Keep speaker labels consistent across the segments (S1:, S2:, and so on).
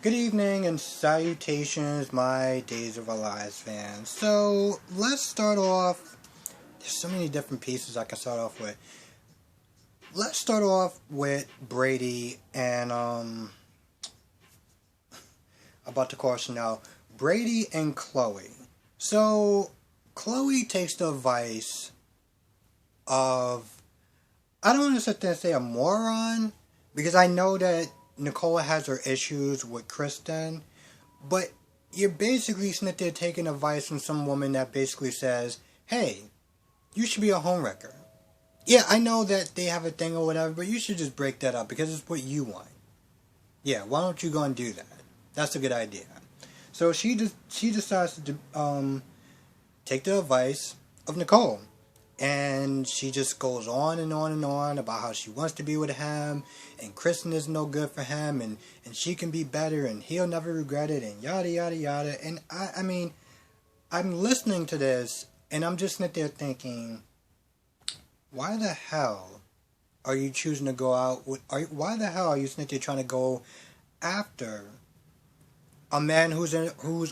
S1: Good evening and salutations, my Days of Our Lives fans. So, let's start off. There's so many different pieces I can start off with. Let's start off with Brady and, about to caution now, Brady and Chloe. So, Chloe takes the advice of, I don't want to sit there and say a moron, because I know that Nicole has her issues with Kristen, but you're basically sitting there taking advice from some woman that basically says, hey, you should be a homewrecker. Yeah, I know that they have a thing or whatever, but you should just break that up because it's what you want. Yeah, why don't you go and do that? That's a good idea. So she decides to take the advice of Nicole. And she just goes on and on and on about how she wants to be with him, and Kristen is no good for him, and she can be better, and he'll never regret it, and yada yada yada. And I mean, I'm listening to this, and I'm just sitting there thinking, why the hell are you choosing to go out with? Why the hell are you sitting there trying to go after a man who's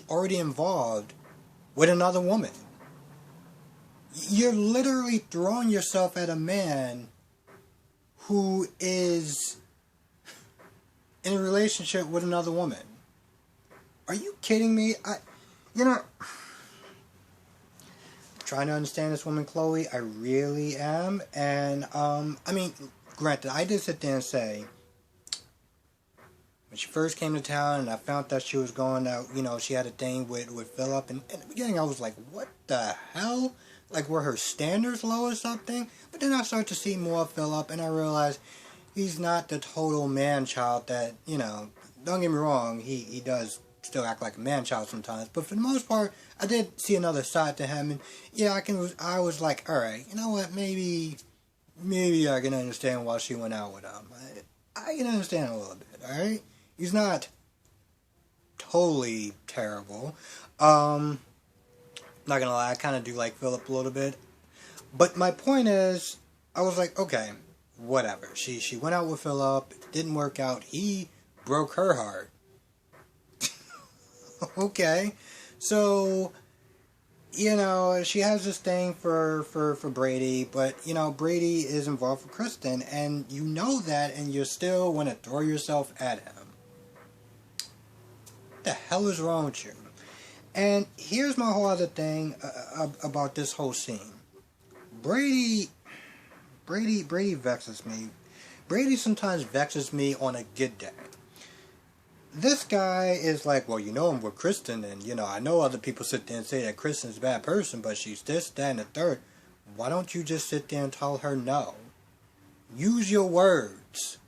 S1: already involved with another woman? You're literally throwing yourself at a man who is in a relationship with another woman. Are you kidding me? I'm trying to understand this woman, Chloe. I really am. And, I mean, granted, I did sit there and say, when she first came to town and I found that she was going out, she had a thing with Philip. And in the beginning, I was like, what the hell? Like, were her standards low or something? But then I started to see more of Philip, and I realized he's not the total man-child that, don't get me wrong, he does still act like a man-child sometimes, but for the most part, I did see another side to him, and yeah, I was like, alright, you know what, maybe I can understand why she went out with him. I can understand a little bit, alright? He's not totally terrible. Not gonna lie, I kind of do like Philip a little bit. But my point is, I was like, okay, whatever. She went out with Philip, it didn't work out, he broke her heart. Okay. So, she has this thing for Brady, but, Brady is involved with Kristen, and you know that, and you still want to throw yourself at him. What the hell is wrong with you? And here's my whole other thing about this whole scene. Brady vexes me. Brady sometimes vexes me on a good day. This guy is like, well, I'm with Kristen, and, I know other people sit there and say that Kristen's a bad person, but she's this, that, and the third. Why don't you just sit there and tell her no? Use your words.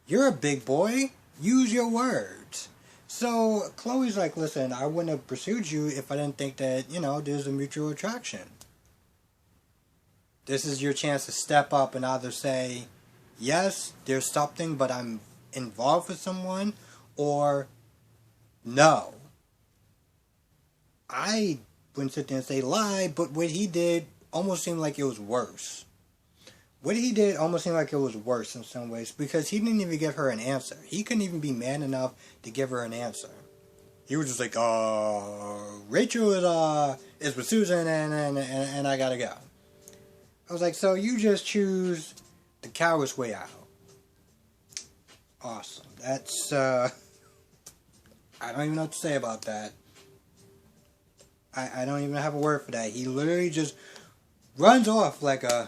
S1: You're a big boy. Use your words. So, Chloe's like, listen, I wouldn't have pursued you if I didn't think that, there's a mutual attraction. This is your chance to step up and either say, yes, there's something, but I'm involved with someone, or no. I wouldn't sit there and say lie, but what he did almost seemed like it was worse. What he did almost seemed like it was worse in some ways, because he didn't even give her an answer. He couldn't even be man enough to give her an answer. He was just like, Rachel is with Susan, and I gotta go. I was like, so you just choose the coward's way out. Awesome. That's, I don't even know what to say about that. I don't even have a word for that. He literally just runs off I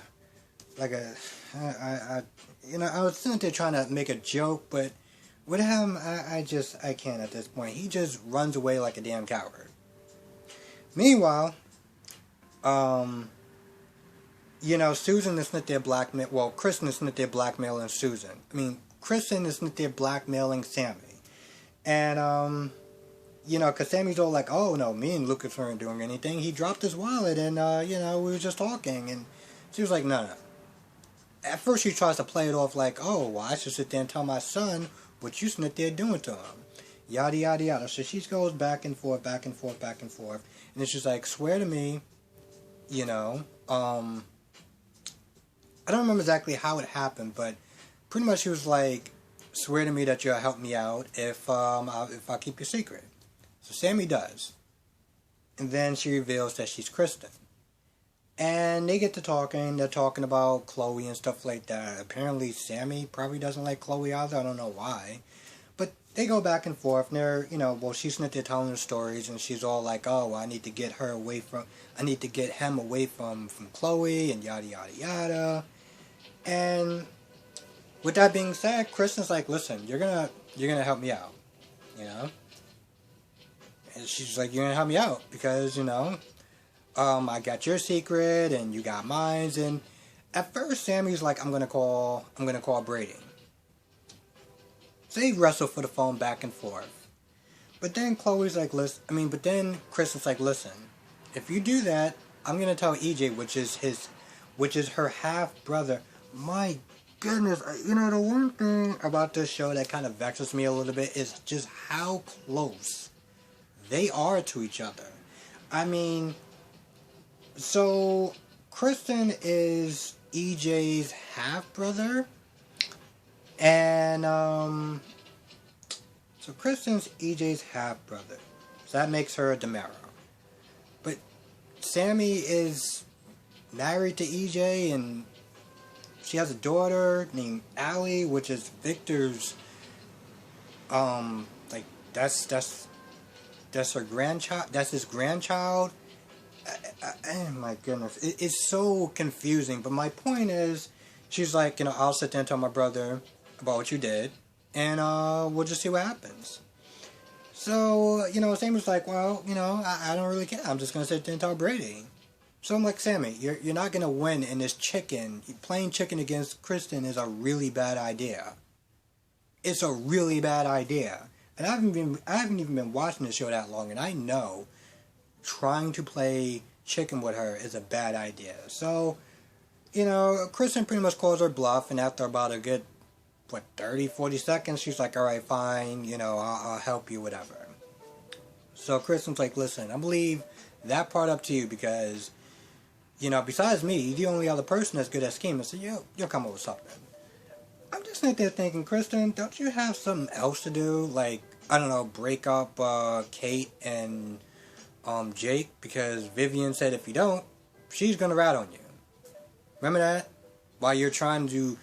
S1: was sitting there trying to make a joke, but with him, I can't at this point. He just runs away like a damn coward. Meanwhile, Susan is not there Kristen is not there blackmailing Susan. Kristen is not there blackmailing Sammy. And, because Sammy's all like, oh, no, me and Lucas weren't doing anything. He dropped his wallet and, we were just talking. And she was like, no. At first she tries to play it off like, oh, well, I should sit there and tell my son what you sit there doing to him. Yada, yada, yada. So she goes back and forth, back and forth, back and forth. And it's just like, swear to me, I don't remember exactly how it happened, but pretty much she was like, swear to me that you'll help me out if I keep your secret. So Sammy does. And then she reveals that she's Kristen. And they get to talking. They're talking about Chloe and stuff like that. Apparently Sammy probably doesn't like Chloe either. I don't know why. But they go back and forth. And they're, she's sitting there telling her stories. And she's all like, oh, I need to get him away from Chloe. And yada, yada, yada. And with that being said, Kristen's like, listen, you're gonna help me out. And she's like, you're gonna help me out. Because, I got your secret and you got mine. And at first Sammy's like, I'm gonna call Brady. So they wrestle for the phone back and forth. But then Kristen's like, listen, if you do that, I'm gonna tell EJ, which is her half brother. My goodness, the one thing about this show that kind of vexes me a little bit is just how close they are to each other. So Kristen is EJ's half brother, and so Kristen's EJ's half brother, so that makes her a DeMero. But Sammy is married to EJ, and she has a daughter named Allie, which is Victor's. That's her grandchild. That's his grandchild. Oh my goodness, it's so confusing. But my point is, she's like, I'll sit there and tell my brother about what you did, and we'll just see what happens. So, Sammy's like, well, I don't really care. I'm just gonna sit there and tell Brady. So I'm like, Sammy, you're not gonna win in this chicken. Playing chicken against Kristen is a really bad idea. It's a really bad idea. And I haven't even been watching the show that long, and I know trying to play chicken with her is a bad idea. So, Kristen pretty much calls her bluff, and after about a good 30, 40 seconds, she's like, alright, fine, I'll help you, whatever. So Kristen's like, listen, I believe that part up to you, because besides me, you're the only other person that's good at scheming, so you'll come up with something. I'm just sitting there thinking, Kristen, don't you have something else to do? Like, I don't know, break up Kate and Jake, because Vivian said if you don't, she's gonna rat on you. Remember that? While you're trying to,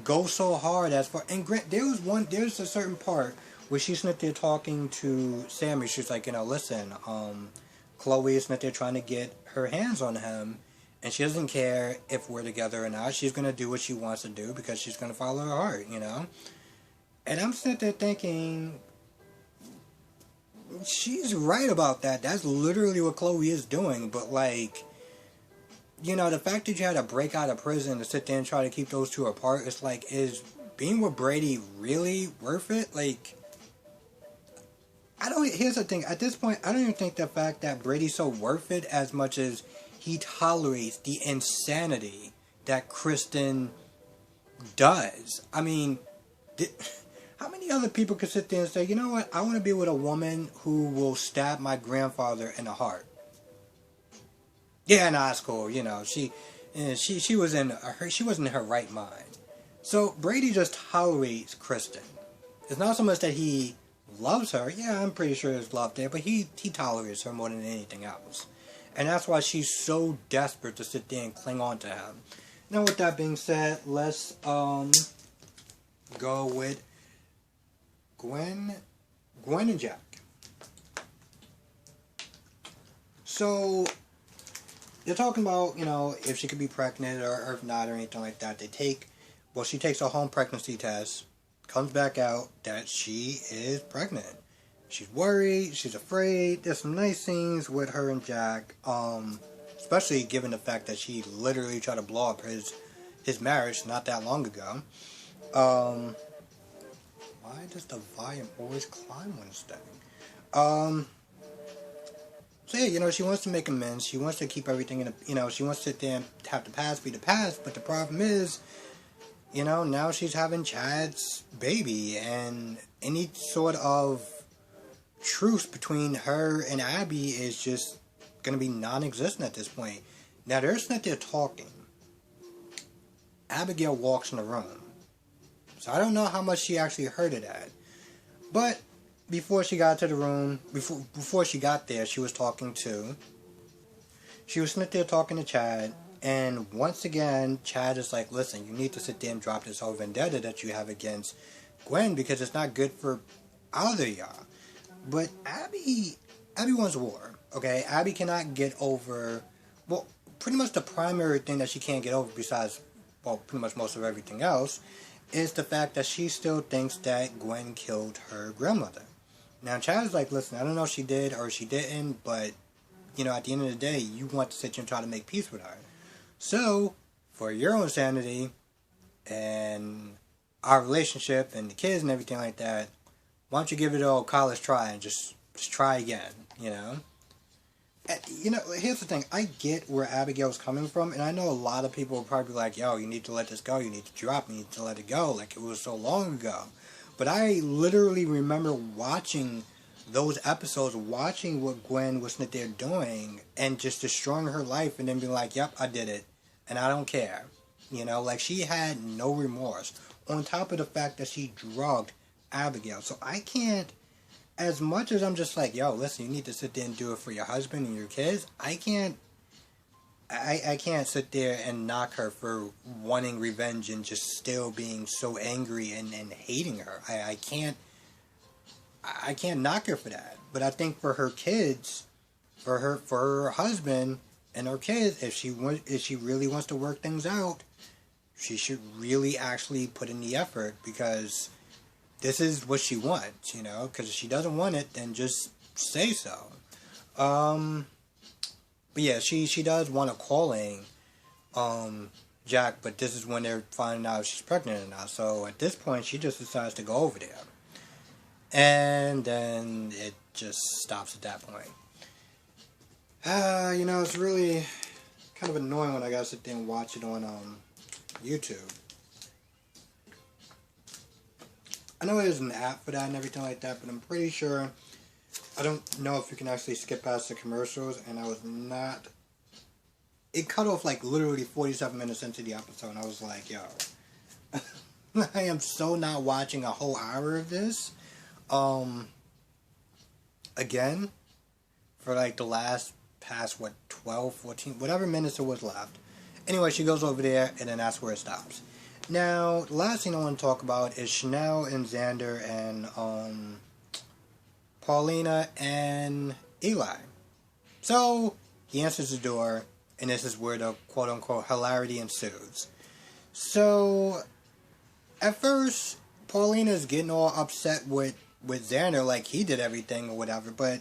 S1: go so hard as far. And there's a certain part where she's sitting there talking to Sammy. She's like, listen, Chloe is sitting there trying to get her hands on him, and she doesn't care if we're together or not. She's gonna do what she wants to do because she's gonna follow her heart, And I'm sitting there thinking, she's right about that. That's literally what Chloe is doing. But the fact that you had to break out of prison to sit there and try to keep those two apart, it's like, is being with Brady really worth it? Here's the thing, at this point, I don't even think the fact that Brady's so worth it as much as he tolerates the insanity that Kristen does. How many other people could sit there and say, you know what, I want to be with a woman who will stab my grandfather in the heart? Yeah, no, that's cool. She wasn't in her right mind. So Brady just tolerates Kristen. It's not so much that he loves her. Yeah, I'm pretty sure there's love there, but he tolerates her more than anything else. And that's why she's so desperate to sit there and cling on to him. Now, with that being said, let's go with Gwen and Jack. So they're talking about, if she could be pregnant or if not or anything like that. She takes a home pregnancy test, comes back out that she is pregnant. She's worried, she's afraid. There's some nice scenes with her and Jack, especially given the fact that she literally tried to blow up his marriage not that long ago. Why does the volume always climb when it's thing? So yeah, she wants to make amends. She wants to keep everything in she wants to sit there and have the past be the past. But the problem is, now she's having Chad's baby, and any sort of truce between her and Abby is just going to be non-existent at this point. Now, they're sitting there talking. Abigail walks in the room. So I don't know how much she actually heard of that. But before she got to the room, before she got there, she was sitting there talking to Chad, and once again, Chad is like, listen, you need to sit there and drop this whole vendetta that you have against Gwen because it's not good for either of y'all. But Abby wants war, okay? Abby cannot get over, well, pretty much the primary thing that she can't get over besides, well, pretty much most of everything else, is the fact that she still thinks that Gwen killed her grandmother. Now, Chad's like, listen, I don't know if she did or she didn't, but, you know, at the end of the day, you want to sit here and try to make peace with her. So, for your own sanity and our relationship and the kids and everything like that, why don't you give it a old college try and just try again, you know? And, you know, here's the thing. I get where Abigail's coming from, and I know a lot of people will probably be like, yo, you need to let this go, you need to drop, you need to let it go, like it was so long ago. But I literally remember watching those episodes, watching what Gwen was there doing, and just destroying her life, and then being like, yep, I did it, and I don't care. You know, like, she had no remorse, on top of the fact that she drugged Abigail. So I can't, as much as I'm just like, yo, listen, you need to sit there and do it for your husband and your kids, I can't sit there and knock her for wanting revenge and just still being so angry and hating her. I can't knock her for that. But I think for her kids, for her husband and her kids, if she really wants to work things out, she should really actually put in the effort, because this is what she wants, you know. Because if she doesn't want it, then just say so. But yeah, she does want to calling Jack, but this is when they're finding out she's pregnant or not. So at this point, she just decides to go over there. And then it just stops at that point. You know, it's really kind of annoying when I gotta sit there and watch it on YouTube. I know there's an app for that and everything like that, but I'm pretty sure, I don't know if you can actually skip past the commercials, and I was not, it cut off like literally 47 minutes into the episode, and I was like, yo, I am so not watching a whole hour of this, again, for like the past, 12, 14, whatever minutes it was left. Anyway, she goes over there, and then that's where it stops. Now, the last thing I want to talk about is Chanel and Xander and, Paulina and Eli. So, he answers the door, and this is where the quote-unquote hilarity ensues. So, at first, Paulina's getting all upset with Xander, like he did everything or whatever, but,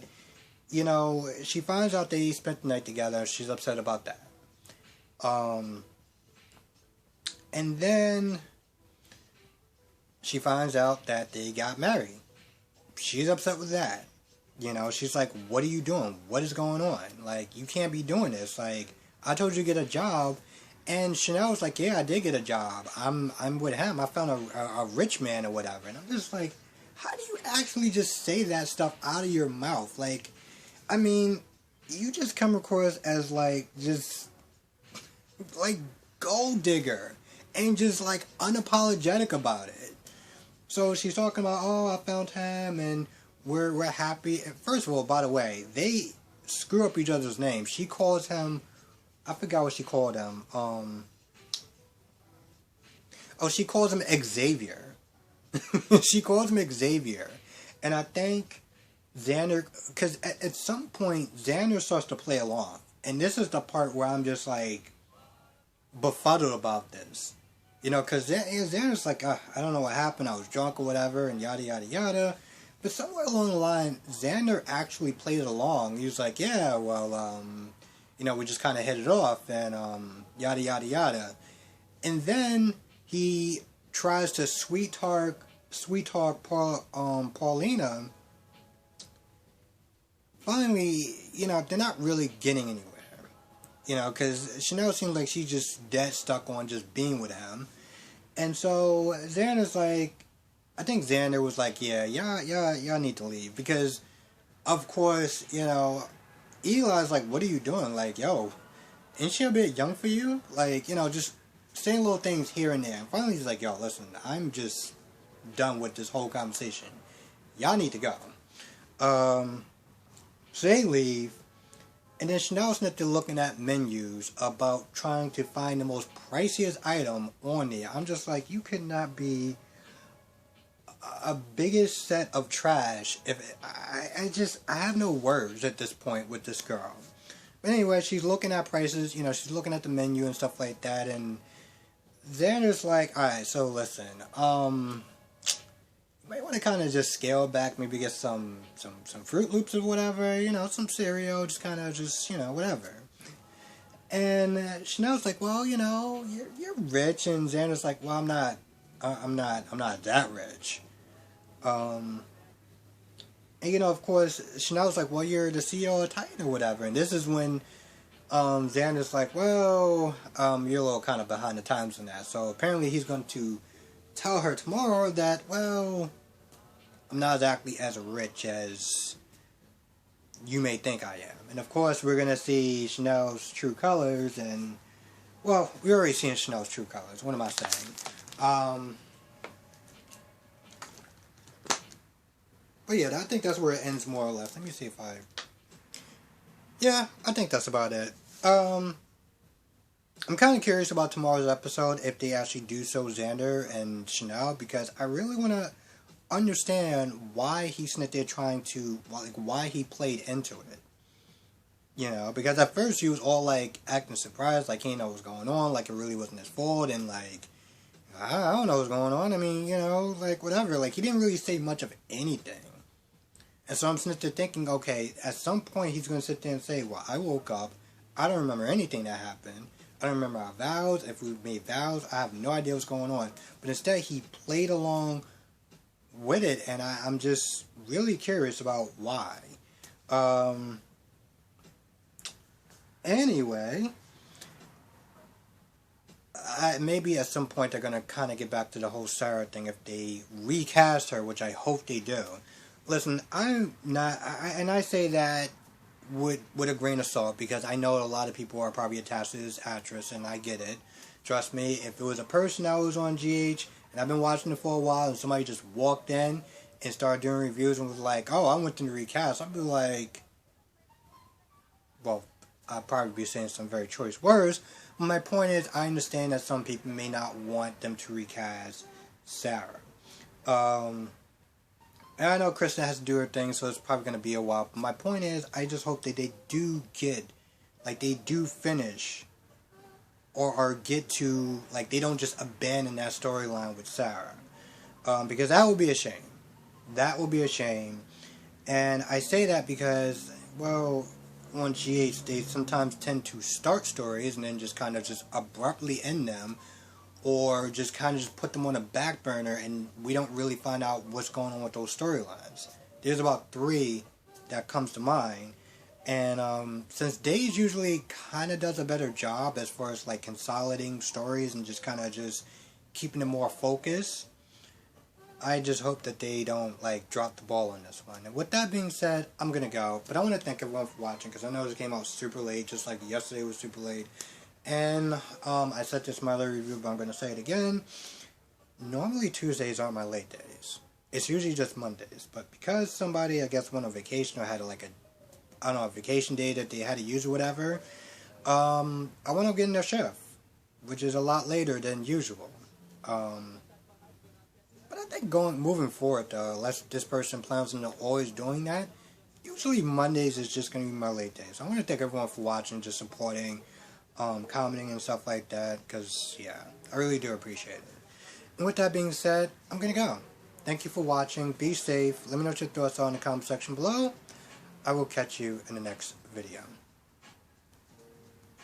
S1: you know, she finds out that he spent the night together, she's upset about that. And then she finds out that they got married. She's upset with that. You know, she's like, what are you doing? What is going on? Like, you can't be doing this. Like, I told you to get a job. And Chanel's like, yeah, I did get a job. I'm with him. I found a rich man or whatever. And I'm just like, how do you actually just say that stuff out of your mouth? Like, I mean, you just come across as like, just, like, gold digger. And just, like, unapologetic about it. So she's talking about, oh, I found him, and we're happy. And first of all, by the way, they screw up each other's names. She calls him, I forgot what she called him. She calls him Xavier. She calls him Xavier. And I think Xander, because at some point, Xander starts to play along. And this is the part where I'm just, like, befuddled about this. You know, because Xander's like, I don't know what happened, I was drunk or whatever, and yada, yada, yada. But somewhere along the line, Xander actually played it along. He was like, yeah, well, you know, we just kind of hit it off, and yada, yada, yada. And then he tries to sweet talk Paulina. Finally, you know, they're not really getting anywhere. You know, because Chanel seems like she's just dead stuck on just being with him. And so Xander's like, I think Xander was like, yeah, y'all need to leave. Because, of course, you know, Eli's like, what are you doing? Like, yo, ain't she a bit young for you? Like, you know, just saying little things here and there. And finally he's like, yo, listen, I'm just done with this whole conversation. Y'all need to go. So they leave. And then Chanel's they're looking at menus about trying to find the most priciest item on there. I'm just like, you could not be a biggest set of trash. If I have no words at this point with this girl. But anyway, she's looking at prices. You know, she's looking at the menu and stuff like that. And Xander's like, all right, so listen, you might want to kind of just scale back, maybe get some Fruit Loops or whatever, you know, some cereal, just kind of just, you know, whatever. And Chanel's like, well, you know, you're rich, and Xander's like, well, I'm not that rich. And you know, of course, Chanel's like, well, you're the CEO of Titan or whatever, and this is when Xander's like, well, you're a little kind of behind the times on that. So apparently he's going to tell her tomorrow that, well, I'm not exactly as rich as you may think I am. And of course, we're going to see Chanel's true colors. And, well, we're already seeing Chanel's true colors. What am I saying? But yeah, I think that's where it ends more or less. Let me see if yeah, I think that's about it. I'm kind of curious about tomorrow's episode, if they actually do so Xander and Chanel, because I really want to understand why he's not there trying to, like, why he played into it. You know, because at first he was all, like, acting surprised, like he didn't know what was going on, like it really wasn't his fault, and, like, I don't know what's going on, I mean, you know, like, whatever, like, he didn't really say much of anything. And so I'm sitting there thinking, okay, at some point he's going to sit there and say, well, I woke up, I don't remember anything that happened, I don't remember our vows, if we made vows, I have no idea what's going on. But instead he played along with it, and I'm just really curious about why. Anyway, maybe at some point they're going to kind of get back to the whole Sarah thing if they recast her, which I hope they do. Listen, I'm not, and I say that with a grain of salt, because I know a lot of people are probably attached to this actress, and I get it. Trust me, if it was a person that was on GH, and I've been watching it for a while, and somebody just walked in and started doing reviews and was like, oh, I went to the recast, I'd be like, well, I'd probably be saying some very choice words, but my point is, I understand that some people may not want them to recast Sarah. And I know Kristen has to do her thing, so it's probably going to be a while, but my point is, I just hope that they do get, like, they do finish, or get to, like, they don't just abandon that storyline with Sarah. Because that would be a shame. That would be a shame. And I say that because, well, on GH, they sometimes tend to start stories and then just kind of just abruptly end them, or just kind of just put them on a back burner, and we don't really find out what's going on with those storylines. There's about 3 that comes to mind. And since Days usually kind of does a better job as far as like consolidating stories and just kind of just keeping them more focused, I just hope that they don't like drop the ball on this one. And with that being said, I'm gonna go, but I want to thank everyone for watching, because I know this came out super late, just like yesterday was super late. And I said this in my other review, but I'm gonna say it again. Normally Tuesdays aren't my late days. It's usually just Mondays, but because somebody, I guess, went on vacation or had like a vacation day that they had to use or whatever, I want to get in their shift, which is a lot later than usual. But I think moving forward, though, unless this person plans on always doing that, usually Mondays is just going to be my late days. So I want to thank everyone for watching, just supporting, commenting and stuff like that, because, yeah, I really do appreciate it. And with that being said, I'm going to go. Thank you for watching. Be safe. Let me know what your thoughts are in the comment section below. I will catch you in the next video.